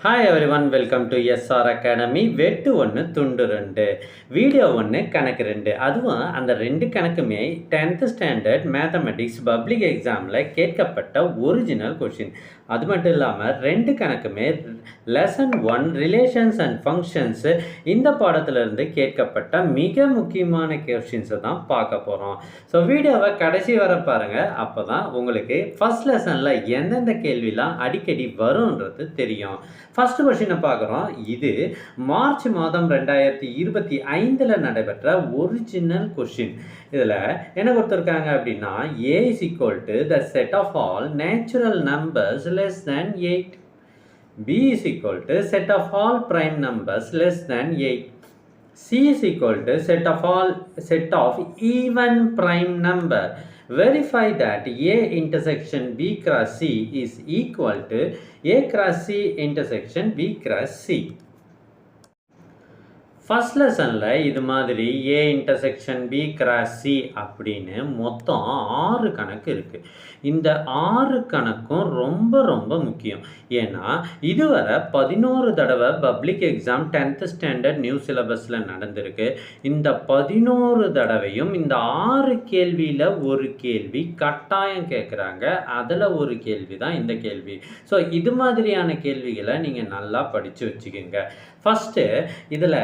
Hi everyone, welcome to SR academy. வெட்டு ஒன்று துண்டு ரெண்டு, வீடியோ ஒன்று கணக்கு ரெண்டு. அதுவும் அந்த ரெண்டு கணக்குமே 10th ஸ்டாண்டர்ட் மேத்தமெட்டிக்ஸ் பப்ளிக் எக்ஸாமில் கேட்கப்பட்ட ஒரிஜினல் கொஷின். அது மட்டும் இல்லாமல் ரெண்டு கணக்குமே லெசன் 1 ரிலேஷன்ஸ் அண்ட் ஃபங்க்ஷன்ஸு இந்த பாடத்திலிருந்து கேட்கப்பட்ட மிக முக்கியமான கொஷின்ஸை தான் பார்க்க போகிறோம். ஸோ வீடியோவை கடைசி வர பாருங்கள், அப்போ தான் உங்களுக்கு ஃபஸ்ட் லெசனில் எந்தெந்த கேள்விலாம் அடிக்கடி வரும்ன்றது தெரியும். ஃபர்ஸ்ட் கொஸ்டினை பார்க்குறோம். இது மார்ச் மாதம் 2025 நடைபெற்ற ஒரிஜினல் கொஸ்டின். இதில் என்ன கொடுத்துருக்காங்க அப்படின்னா, A is equal to the set of all natural numbers less than 8. B is equal to set of all prime numbers less than 8. C is equal to set of even prime number. Verify that A intersection B cross C is equal to A cross C intersection B cross C. First லெசனில் இது மாதிரி A intersection B cross C அப்படின்னு மொத்தம் 6 கணக்கு இருக்குது. இந்த 6 கணக்கும் ரொம்ப ரொம்ப முக்கியம். ஏன்னா இதுவரை 11 தடவை public exam 10th standard new சிலபஸில் நடந்திருக்கு. இந்த 11 தடவையும் இந்த 6 கேள்வியில் ஒரு கேள்வி கட்டாயம் கேட்குறாங்க. அதில் ஒரு கேள்வி தான் இந்த கேள்வி. ஸோ இது மாதிரியான கேள்விகளை நீங்கள் நல்லா படித்து வச்சுக்கோங்க. ஃபஸ்ட்டு இதில்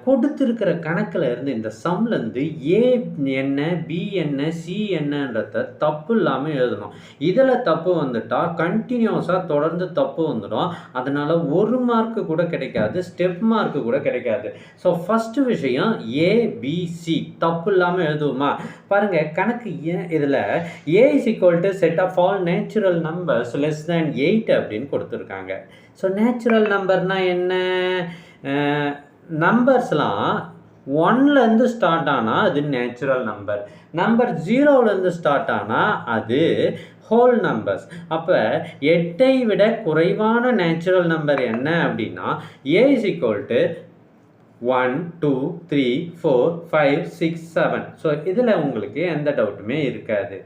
கொடுத்துருக்கிற கணக்கில் இருந்து இந்த சம்லேருந்து ஏ என்ன பி என்ன சி என்னன்றத தப்பு இல்லாமல் எழுதணும். இதில் தப்பு வந்துட்டால் கண்டினியூஸாக தொடர்ந்து தப்பு வந்துடும். அதனால் 1 மார்க்கு கூட கிடைக்காது, ஸ்டெப் மார்க்கு கூட கிடைக்காது. ஸோ ஃபஸ்ட்டு விஷயம் ஏபிசி தப்பு இல்லாமல் எழுதுவோமா? பாருங்கள், கணக்கு இதில் A is equal to set of all natural numbers less than 8 அப்படின்னு கொடுத்துருக்காங்க. ஸோ நேச்சுரல் நம்பர்னால் என்ன? நம்பர்ஸ்லாம் 1லேருந்து ஸ்டார்ட் ஆனால் அது நேச்சுரல் நம்பர். நம்பர் 0லேருந்து ஸ்டார்ட் ஆனால் அது ஹோல் நம்பர்ஸ். அப்போ 8ஐ விட குறைவான நேச்சுரல் நம்பர் என்ன அப்படின்னா A is equal to 1 2 3 4 5 6 7. So இதில் உங்களுக்கு எந்த டவுட்டுமே இருக்காது.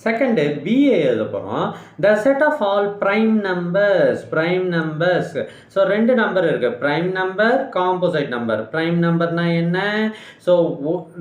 செகண்டு பிஏ எழுத போகிறோம். The set of all prime numbers. So 2 number இருக்குது, prime number composite number. Prime நம்பர்னால் என்ன? ஸோ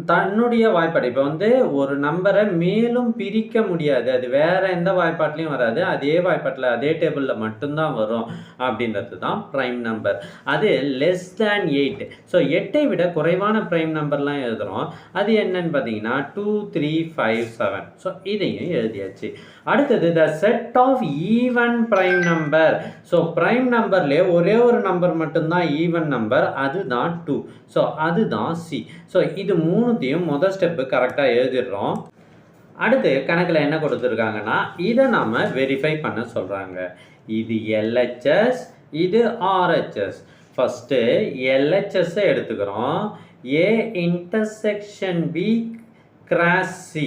தன்னுடைய வாய்ப்பாடு, இப்போ ஒரு நம்பரை மேலும் பிரிக்க முடியாது, அது வேறு எந்த வாய்ப்பாட்லேயும் வராது, அதே வாய்ப்பாட்டில் அதே டேபிளில் மட்டும்தான் வரும் அப்படின்றது தான் ப்ரைம் நம்பர். அது லெஸ் தேன் 8. ஸோ 8ஐ விட குறைவான ப்ரைம் நம்பர்லாம் எழுதுகிறோம். அது என்னன்னு பார்த்தீங்கன்னா 2 3 5 7. ஸோ இதையும் எழுதியாச்சு. அடுத்தது the set of even prime number. So prime நம்பர்லேயே ஒரே ஒரு நம்பர் மட்டும்தான் ஈவன் நம்பர், அதுதான் 2. ஸோ அதுதான் சி. ஸோ இது மூணுத்தையும் முதல் ஸ்டெப்பு கரெக்டாக எழுதிடுறோம். அடுத்து கணக்கில் என்ன கொடுத்துருக்காங்கன்னா இதை நாம் வெரிஃபை பண்ண சொல்கிறாங்க. இது எல்ஹெச்எஸ், இது ஆர்ஹெச்எஸ். ஃபஸ்ட்டு எல்ஹெச்எஸ்ஸை எடுத்துக்கிறோம். A intersection B cross C.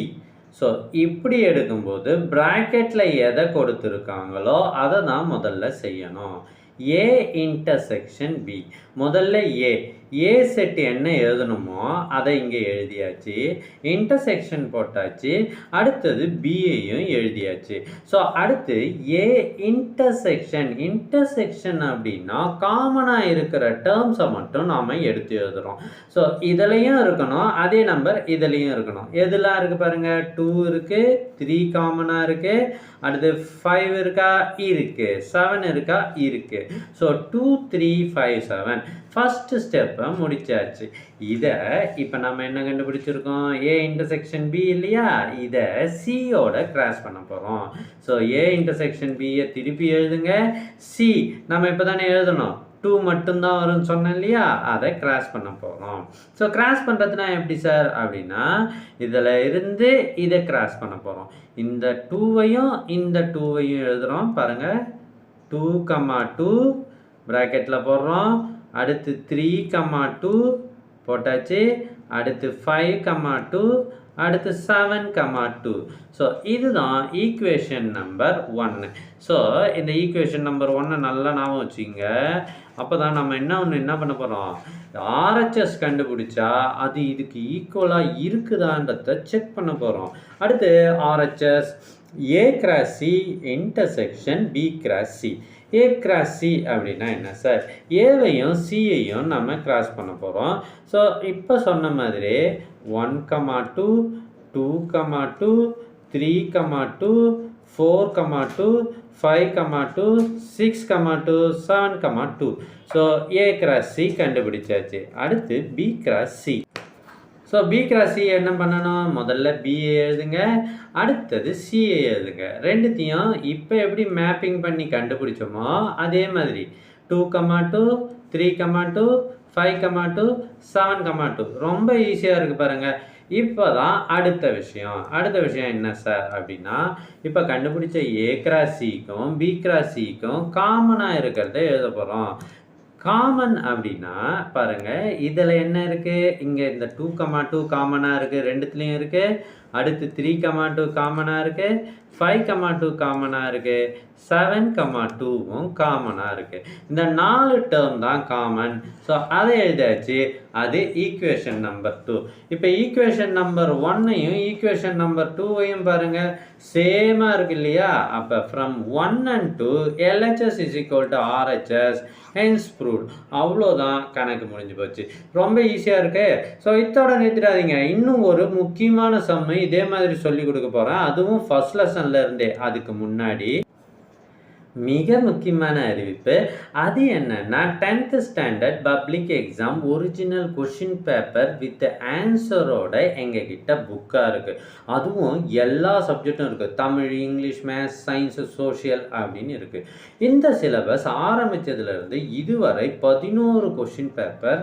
So இப்படி எடுக்கும்போது ப்ராக்கெட்டில் எதை கொடுத்துருக்காங்களோ அதை தான் முதல்ல செய்யணும். A intersection B. முதல்ல ஏ செட் என்ன எழுதணுமோ அதை இங்கே எழுதியாச்சு, இன்டர்செக்ஷன் போட்டாச்சு, அடுத்தது பியையும் எழுதியாச்சு. ஸோ அடுத்து ஏ இன்டர்செக்ஷன் அப்படின்னா காமனாக இருக்கிற டேர்ம்ஸை மட்டும் நாம் எடுத்து எழுதுகிறோம். ஸோ இதுலேயும் இருக்கணும், அதே நம்பர் இதுலேயும் இருக்கணும். எதெல்லாம் இருக்குது பாருங்கள், 2 இருக்குது, 3 காமனாக இருக்குது, அடுத்து 5 இருக்கா, இருக்குது, 7 இருக்கா, இருக்குது. ஸோ 2 3 5 7 ஃபஸ்ட்டு ஸ்டெப்பை முடிச்சாச்சு. இதை இப்போ நம்ம என்ன கண்டுபிடிச்சிருக்கோம்? ஏ இன்டர்செக்ஷன் பி இல்லையா? இதை சியோட கிராஸ் பண்ண போகிறோம். ஸோ ஏ இன்டர்செக்ஷன் பியை திருப்பி எழுதுங்க. சி நம்ம இப்போ தானே எழுதணும், 2 மட்டும்தான் வரும்னு சொன்னேன் இல்லையா? அதை கிராஸ் பண்ண போகிறோம். ஸோ கிராஸ் பண்ணுறதுனா எப்படி சார் அப்படின்னா, இதில் இருந்து இதை கிராஸ் பண்ண போகிறோம். இந்த 2வையும் இந்த 2வையும் எழுதுகிறோம். பாருங்கள், 2 2 ப்ராக்கெட்டில் போடுறோம். அடுத்து 3 2 போட்டாச்சு. அடுத்து 5 2, அடுத்து 7,2. ஸோ இதுதான் ஈக்குவேஷன் நம்பர் 1. ஸோ இந்த ஈக்குவேஷன் நம்பர் 1 நல்லா ஞாபகம் வச்சுங்க. அப்போ தான் நம்ம என்ன பண்ண போகிறோம், ஆர்ஹெச்எஸ் கண்டுபிடிச்சா அது இதுக்கு ஈக்குவலாக இருக்குதான்றத செக் பண்ண போகிறோம். அடுத்து RHS A cross C intersection B cross C. A cross C அப்படின்னா என்ன சார், ஏவையும் சியையும் நம்ம கிராஸ் பண்ண போகிறோம். ஸோ இப்போ சொன்ன மாதிரி 1,2, 2,2, 3,2, 4,2, 5,2, 6,2, 7,2. ஸோ ஏ கிராஸ் சி கண்டுபிடிச்சாச்சு. அடுத்து B cross C. So B cross C என்ன பண்ணணும், முதல்ல பிஏ எழுதுங்க, அடுத்தது சிஏ எழுதுங்க. ரெண்டுத்தையும் இப்போ எப்படி மேப்பிங் பண்ணி கண்டுபிடிச்சோமோ அதே மாதிரி 2,2, 3,2, 5,2, 7,2. ரொம்ப ஈஸியாக இருக்குது பாருங்கள். இப்போ தான் அடுத்த விஷயம் என்ன சார் அப்படின்னா, இப்போ கண்டுபிடிச்ச ஏ கிராஸ் சிக்கும் பி கிராஸ் சிக்கும் காமனாக இருக்கிறத எழுத போகிறோம். காமன் அப்படின்னா பாருங்கள், இதில் என்ன இருக்குது, இங்கே இந்த 2,2 காமனாக இருக்குது, ரெண்டுத்துலேயும் இருக்குது. அடுத்து 3,2 காமனாக இருக்குது, 5,2 காமனாக இருக்குது, 7,2வும் காமனாக இருக்குது. இந்த 4 டேர்ம் தான் காமன். ஸோ அதை எழுதாச்சு. அது ஈக்குவேஷன் நம்பர் 2. இப்போ ஈக்குவேஷன் நம்பர் 1ஐயும் ஈக்குவேஷன் நம்பர் 2ஐயும் பாருங்கள் சேமாக இருக்கு இல்லையா. அப்போ from 1 and 2 LHS is equal to RHS, hence proved. அவ்வளோதான், கணக்கு முடிஞ்சு போச்சு. ரொம்ப ஈஸியாக இருக்கு. ஸோ இதோட நிறுத்திடாதீங்க, இன்னும் ஒரு முக்கியமான சம்மை இதே மாதிரி சொல்லி கொடுக்க போகிறேன். அதுவும் ஃபர்ஸ்ட் லெசன்ல இருந்தே. அதுக்கு முன்னாடி மிக முக்கியமான அறிவிப்பு. அது என்னன்னா 10th standard public exam original question paper with ஆன்சரோட எங்ககிட்ட புக்காக இருக்குது. அதுவும் எல்லா சப்ஜெக்டும் இருக்குது, Tamil, English, maths, science, social அப்படின்னு இருக்குது. இந்த சிலபஸ் ஆரம்பித்ததுலேருந்து இதுவரை 11 கொஷின் பேப்பர்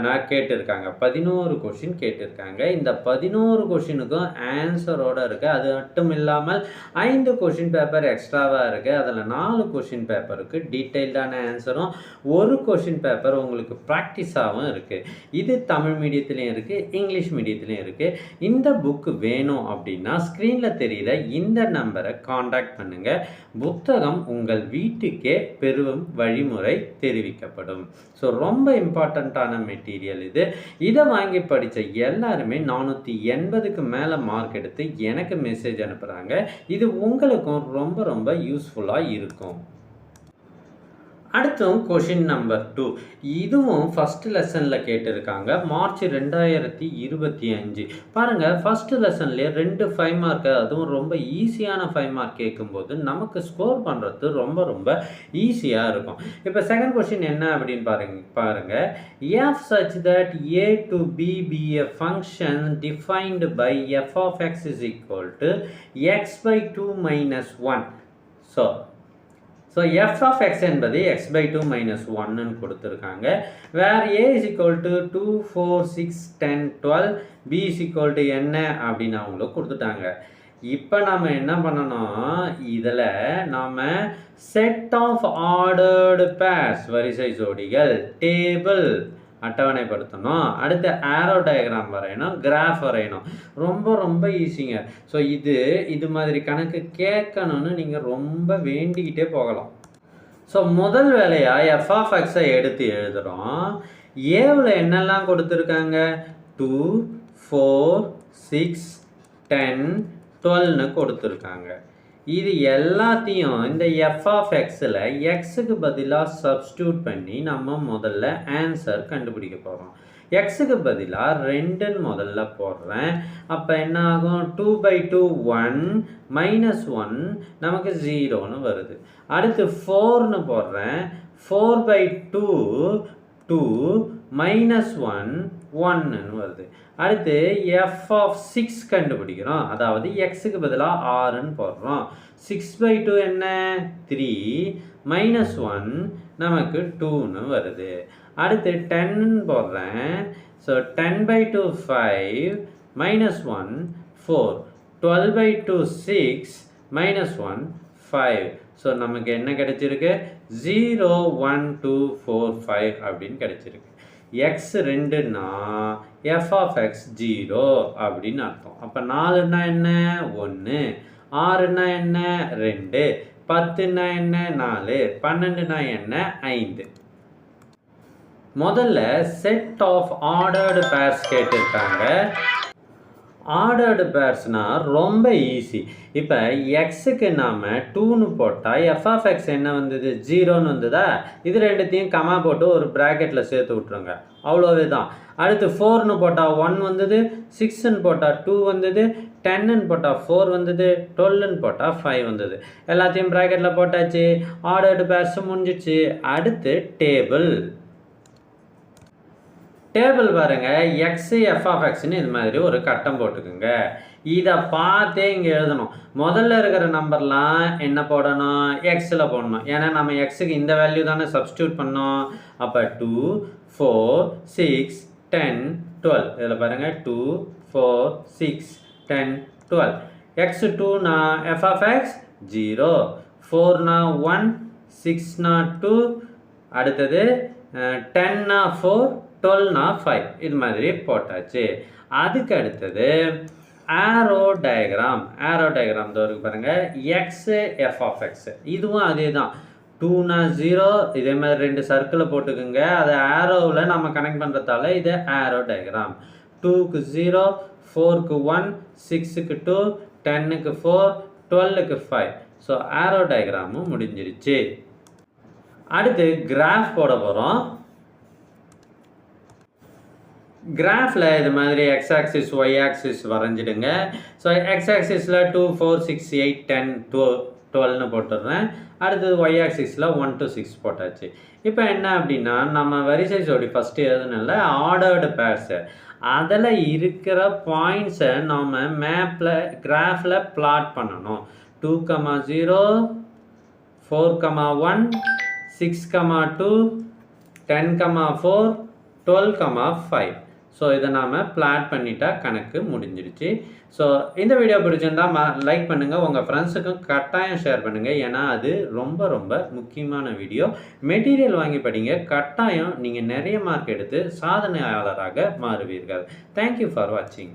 நான் கேட்டிருக்காங்க. 11 கொஷின் கேட்டிருக்காங்க. இந்த 11 கொஷினுக்கும் ஆன்சரோடு இருக்குது. அது மட்டும் இல்லாமல் 5 கொஷின் பேப்பர் எக்ஸ்ட்ராவாக இருக்குது. அதில் 4 கொஷின் பேப்பருக்கு டீட்டெயில்டான ஆன்சரும், ஒரு கொஷின் பேப்பர் உங்களுக்கு ப்ராக்டிஸாகவும் இருக்குது. இது தமிழ் மீடியத்துலேயும் இருக்குது, இங்கிலீஷ் மீடியத்துலேயும் இருக்குது. இந்த புக்கு வேணும் அப்படின்னா ஸ்க்ரீனில் தெரிகிற இந்த நம்பரை காண்டாக்ட் பண்ணுங்கள். புத்தகம் உங்கள் வீட்டுக்கே பெறும் வழிமுறை தெரிவிக்கப்படும். ஸோ ரொம்ப இம்பார்ட்டண்ட்டான மெட்டீரியல் இது. இதை வாங்கி படித்த எல்லாருமே 480க்கு மேலே மார்க் எடுத்து எனக்கு மெசேஜ் அனுப்புகிறாங்க. இது உங்களுக்கும் ரொம்ப ரொம்ப யூஸ்ஃபுல்லாக இருக்கும். அடுத்தும் கொஷின் நம்பர் 2. இதுவும் ஃபஸ்ட் லெசனில் கேட்டிருக்காங்க. மார்ச் 2025. பாருங்கள், ஃபஸ்ட்டு லெசன்லேயே 2 5 மார்க், அதுவும் ரொம்ப ஈஸியான 5 மார்க் கேட்கும்போது நமக்கு ஸ்கோர் பண்ணுறது ரொம்ப ரொம்ப ஈஸியாக இருக்கும். இப்போ செகண்ட் கொஷின் என்ன அப்படின்னு பாருங்கள். F such that a to b be a function defined by f of x is equal to x by 2 minus 1. So F of X என்பது x by 2 minus 1ன்னு கொடுத்துருக்காங்க. Where a is equal to 2, 4, 6, 10, 12, b is equal to என்ன அப்படின்னு அவங்களுக்கு கொடுத்துட்டாங்க. இப்போ நாம் என்ன பண்ணணும், இதில் நாம் செட் ஆஃப் ஆர்டர்டு பேர்ஸ், வரிசை ஜோடிகள், டேபிள் அட்டவணைப்படுத்தணும். அடுத்து ஆரோ டயக்ராம் வரையணும், கிராஃப் வரையணும். ரொம்ப ரொம்ப ஈஸிங்க. ஸோ இது மாதிரி கணக்கு கேட்கணும்னு நீங்கள் ரொம்ப வேண்டிக்கிட்டே போகலாம். ஸோ முதல் வேலையாக எஃப் ஆஃப் எக்ஸை எடுத்து எழுதுகிறோம். ஏவில் என்னெல்லாம் கொடுத்துருக்காங்க, 2, 4, 6, 10, 12ன்னு கொடுத்துருக்காங்க. இது எல்லாத்தையும் இந்த எஃப் ஆஃப் எக்ஸில் எக்ஸுக்கு பதிலாக சப்ஸ்டியூட் பண்ணி நம்ம முதல்ல ஆன்சர் கண்டுபிடிக்க போகிறோம். எக்ஸுக்கு பதிலாக 2ன்னு முதல்ல போடுறேன். அப்போ என்ன ஆகும், 2 by 2 1 minus 1 நமக்கு 0ன்னு வருது. அடுத்து 4ன்னு போடுறேன். 4 by 2 2 minus 1 1ன்னு வருது. அடுத்து எஃப் ஆஃப் 6 கண்டுபிடிக்கிறோம். அதாவது எக்ஸுக்கு பதிலாக 6ன்னு போடுறோம். 6 by 2 என்ன, 3 minus 1 நமக்கு 2ன்னு வருது. அடுத்து 10ன்னு போடுறேன். So 10 by 2 5 minus 1 4, 12 by 2 6 minus 1 5. So நமக்கு என்ன கிடைச்சிருக்கு, 0 1 2 4 5 அப்படின்னு கிடைச்சிருக்கு. எக்ஸ் 2ன்னா எஃப் ஆஃப் எக்ஸ் 0 அப்படின்னு அர்த்தம். அப்போ 4ன்னா என்ன 1, 6ன்னா என்ன 2, 10ன்னா என்ன 4, 12ன்னா என்ன 5. முதல்ல செட் ஆஃப் ஆர்டர்டு பேர்ஸ் கேட்டிருக்காங்க. ஆர்டர்டு பேர்ஸ்னால் ரொம்ப ஈஸி. இப்போ எக்ஸுக்கு நாம் 2ன்னு போட்டால் எஃப் ஆஃப் எக்ஸ் என்ன வந்தது 0ன்னு வந்ததா? இது ரெண்டுத்தையும் கமா போட்டு ஒரு ப்ராக்கெட்டில் சேர்த்து விட்ருங்க, அவ்வளோவே தான். அடுத்து 4ன்னு போட்டால் 1 வந்தது, 6ன்னு போட்டால் 2 வந்தது, 10ன்னு போட்டால் 4 வந்தது, 12ன்னு போட்டால் 5 வந்தது. எல்லாத்தையும் ப்ராக்கெட்டில் போட்டாச்சு, ஆர்டர்டு பேர்ஸும் முடிஞ்சிச்சு. அடுத்து டேபிள். டேபிள் பாருங்கள், எக்ஸு எஃப் ஆஃப் எக்ஸ்ன்னு இது மாதிரி ஒரு கட்டம் போட்டுக்குங்க. இதை பார்த்தே இங்கே எழுதணும். முதல்ல இருக்கிற நம்பர்லாம் என்ன போடணும், எக்ஸில் போடணும். ஏன்னா நம்ம எக்ஸுக்கு இந்த வேல்யூ தானே சப்ஸ்டியூட் பண்ணோம். அப்போ 2, 4, 6, 10, 12. இதில் பாருங்கள் 2, 4, 6, 10, 12. எக்ஸ் 2னா எஃப் ஆஃப் எக்ஸ் 0, 4னா 1, 6னா 2, அடுத்தது 10னா 4, 12னா 5. இது மாதிரி போட்டாச்சு. அதுக்கு அடுத்தது ஆரோ டயக்ராம். ஆரோ டயக்ராம் தோருக்கு பாருங்கள், எக்ஸு எஃப் ஆஃப் எக்ஸு இதுவும் அதே தான். 2னா 0, இதே மாதிரி 2 சர்க்கிளை போட்டுக்குங்க. அதை ஆரோவில் நம்ம கனெக்ட் பண்ணுறதால இது ஆரோ டயக்ராம். 2க்கு 0, 4க்கு 1, 6க்கு 2, 10க்கு 4, 12க்கு 5. ஸோ ஆரோ டயக்ராமும் முடிஞ்சிருச்சு. அடுத்து கிராஃப் போட போகிறோம். கிராஃபில் இது மாதிரி எக்ஸ் ஆக்சிஸ் ஒய் ஆக்சிஸ் வரைஞ்சிடுங்க. ஸோ எக்ஸ் ஆக்சிஸில் 2, 4, 6, 8, 10, 12ன்னு போட்டுடுறேன். அடுத்தது ஒய் ஆக்சிஸில் 1 to 6 போட்டாச்சு. இப்போ என்ன அப்படின்னா, நம்ம வரிசை ஜோடி ஃபஸ்ட்டு எழுதுனால ஆர்டர்டு பேர்ஸு அதில் இருக்கிற பாயிண்ட்ஸை நாம் மேப்பில் கிராஃபில் பிளாட் பண்ணணும். 2, 0, 4, 1, 6, 2, 10, 4, 12, 5. ஸோ இதை நாம் பிளாட் பண்ணிட்டா கணக்கு முடிஞ்சிடுச்சு. ஸோ இந்த வீடியோ பிடிச்சிருந்தால் லைக் பண்ணுங்கள், உங்கள் ஃப்ரெண்ட்ஸுக்கும் கட்டாயம் ஷேர் பண்ணுங்கள். ஏன்னா அது ரொம்ப ரொம்ப முக்கியமான வீடியோ. மெட்டீரியல் வாங்கி படிங்க, கட்டாயம் நீங்கள் நிறைய மார்க் எடுத்து சாதனையாளராக மாறுவீர்கள். தேங்க்யூ ஃபார் வாட்சிங்.